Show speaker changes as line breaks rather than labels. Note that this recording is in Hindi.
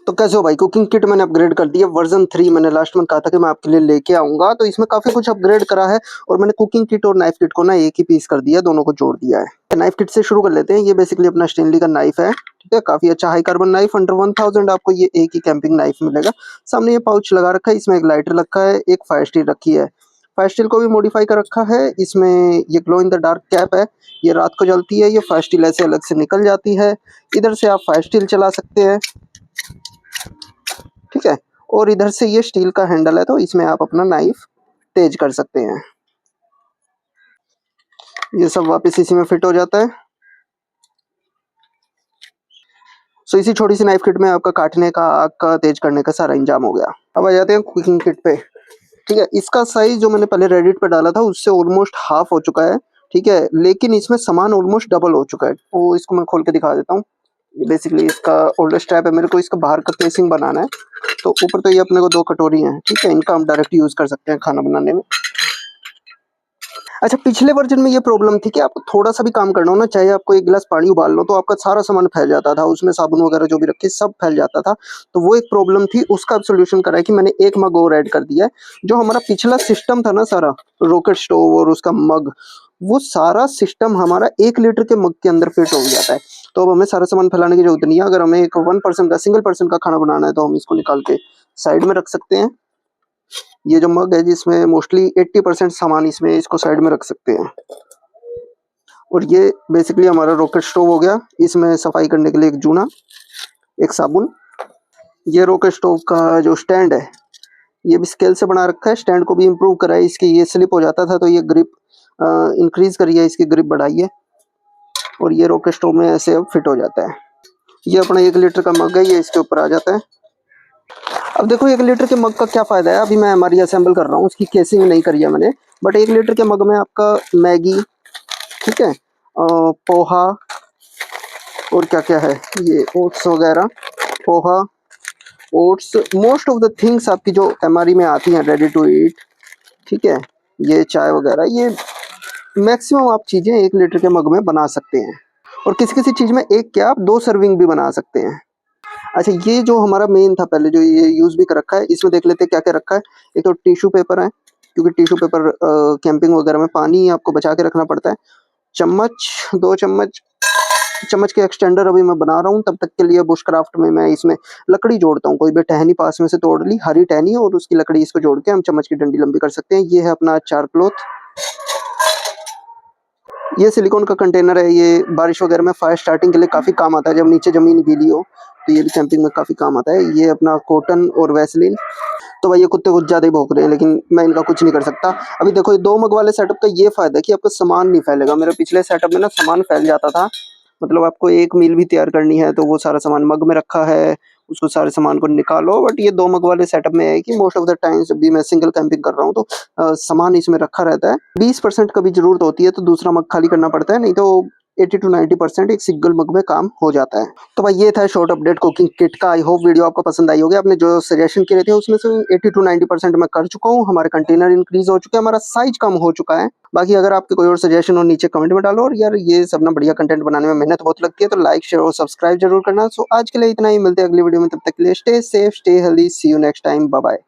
तो कैसे हो भाई, कुकिंग किट मैंने अपग्रेड कर दी है। वर्जन 3 मैंने लास्ट मंथ कहा था कि मैं आपके लिए लेके आऊंगा, तो इसमें काफी कुछ अपग्रेड करा है। और मैंने कुकिंग किट और नाइफ किट को ना एक ही पीस कर दिया, दोनों को जोड़ दिया है। नाइफ किट से शुरू कर लेते हैं। ये बेसिकली अपना स्टेनली का नाइफ है, ठीक है। काफी अच्छा हाई कार्बन नाइफ, अंडर 1000 आपको ये एक ही कैंपिंग नाइफ मिलेगा। सामने ये पाउच लगा रखा है, इसमें एक लाइटर रखा है, एक फायर स्टील रखी है। फायर स्टील को भी मॉडिफाई कर रखा है। इसमें ये glow in the dark cap है, ये रात को जलती है। ये फायर स्टील ऐसे अलग से निकल जाती है। इधर से आप फायर स्टील चला सकते हैं, ठीक है। और इधर से ये स्टील का हैंडल है, तो इसमें आप अपना नाइफ तेज कर सकते हैं। ये सब वापस इसी में फिट हो जाता है। सो इसी छोटी सी नाइफ किट में आपका काटने का, आग का तेज करने का सारा इंजाम हो गया। अब आ जाते हैं कुकिंग किट पे, ठीक है। इसका साइज जो मैंने पहले रेडिट पे डाला था उससे ऑलमोस्ट हाफ हो चुका है, ठीक है। लेकिन इसमें सामान ऑलमोस्ट डबल हो चुका है। तो इसको मैं खोल के दिखा देता हूँ। ये बेसिकली इसका ओल्डर स्ट्रैप है। मेरे को इसका बाहर का केसिंग बनाना है। तो ऊपर तो ये अपने को 2 कटोरी हैं, ठीक है। इनका हम डायरेक्ट यूज कर सकते हैं खाना बनाने में। अच्छा, पिछले वर्जन में ये प्रॉब्लम थी कि आपको थोड़ा सा भी काम करना हो ना, चाहे आपको एक गिलास पानी उबाल लो, तो आपका सारा सामान फैल जाता था। उसमें साबुन वगैरह जो भी रखे सब फैल जाता था। तो वो एक प्रॉब्लम थी, उसका सोल्यूशन करा है कि मैंने एक मग और ऐड कर दिया है। जो हमारा पिछला सिस्टम था ना सारा, रॉकेट स्टोव और उसका मग, वो सारा सिस्टम हमारा 1 लीटर के मग के अंदर फिट हो जाता है। तो अब हमें सारा सामान फैलाने की जरूरत नहीं है। अगर हमें एक 1% का, सिंगल पर्सन का खाना बनाना है, तो हम इसको निकाल के साइड में रख सकते हैं। ये जो मग है जिसमें मोस्टली 80% सामान, इसमें इसको साइड में रख सकते हैं। और ये बेसिकली हमारा रॉकेट स्टोव हो गया। इसमें सफाई करने के लिए एक जूना, एक साबुन। ये रॉकेट स्टोव का जो स्टैंड है, ये भी स्केल से बना रखा है। स्टैंड को भी इम्प्रूव करा है। इसकी ये स्लिप हो जाता था, तो ये ग्रिप इंक्रीज करी है, इसकी ग्रिप बढ़ाई है। और ये रॉकेट स्टोव में ऐसे अब फिट हो जाता है। ये अपना 1 लीटर का मग है, ये इसके ऊपर आ जाता है। अब देखो 1 लीटर के मग का क्या फायदा है। अभी मैं हमारी असेंबल कर रहा हूँ, उसकी केसिंग नहीं करी है मैंने। बट 1 लीटर के मग में आपका मैगी, ठीक है, पोहा और क्या क्या है, ये ओट्स वगैरह, poha, oats, most of the things आपकी जो एमआरई में आती हैं, रेडी टू ईट, ठीक है। ये चाय वगैरह, ये मैक्सिमम आप चीज़ें 1 लीटर के मग में बना सकते हैं। और किसी किसी चीज़ में एक क्या, आप 2 सर्विंग भी बना सकते हैं। अच्छा, ये जो हमारा मेन था पहले, जो ये यूज भी कर रखा है, इसमें देख लेते हैं क्या क्या रखा है। एक तो टिश्यू पेपर है, क्योंकि टिश्यू पेपर कैंपिंग वगैरह में पानी आपको बचा के रखना पड़ता है। चम्मच, 2 चम्मच, चम्मच के एक्सटेंडर अभी मैं बना रहा हूँ। तब तक के लिए बुशक्राफ्ट में मैं इसमें लकड़ी जोड़ता हूँ। कोई भी टहनी पास में से तोड़ ली, हरी टहनी, और उसकी लकड़ी इसको जोड़ के हम चम्मच की डंडी लंबी कर सकते हैं। ये है अपना चार क्लॉथ। ये सिलिकॉन का कंटेनर है। ये बारिश वगैरह में फायर स्टार्टिंग के लिए काफ़ी काम आता है, जब नीचे ज़मीन गीली हो, तो ये भी कैंपिंग में काफ़ी काम आता है। ये अपना कॉटन और वैसलीन। तो भाई ये कुत्ते कुछ ज़्यादा ही भौंक रहे हैं, लेकिन मैं इनका कुछ नहीं कर सकता। अभी देखो, ये 2 मग वाले सेटअप का ये फ़ायदा है कि आपका सामान नहीं फैलेगा। मेरे पिछले सेटअप में ना सामान फैल जाता था। मतलब आपको एक मील भी तैयार करनी है, तो वो सारा सामान मग में रखा है, उसको सारे सामान को निकालो। बट ये 2 मग वाले सेटअप में है कि मोस्ट ऑफ द टाइम जब भी मैं सिंगल कैंपिंग कर रहा हूँ, तो सामान इसमें रखा रहता है। 20% कभी जरूरत होती है तो दूसरा मग खाली करना पड़ता है, नहीं तो 80 to 90% एक सिंगल मग में काम हो जाता है। तो भाई ये था शॉर्ट अपडेट कुकिंग किट का। आई होप वीडियो आपको पसंद आई होगी। आपने जो सजेशन किए थे उसमें से 80 to 90% मैं कर चुका हूँ। हमारे कंटेनर इंक्रीज हो चुके हैं, हमारा साइज कम हो चुका है। बाकी अगर आपके कोई और सजेशन हो, नीचे कमेंट में डालो। और यार ये सब ना बढ़िया कंटेंट बनाने में मेहनत बहुत लगती है, तो लाइक, शेयर और सब्सक्राइब जरूर करना। सो आज के लिए इतना ही, मिलते हैं अगली वीडियो में। तब तक के लिए stay safe, stay healthy, see you next time, bye bye.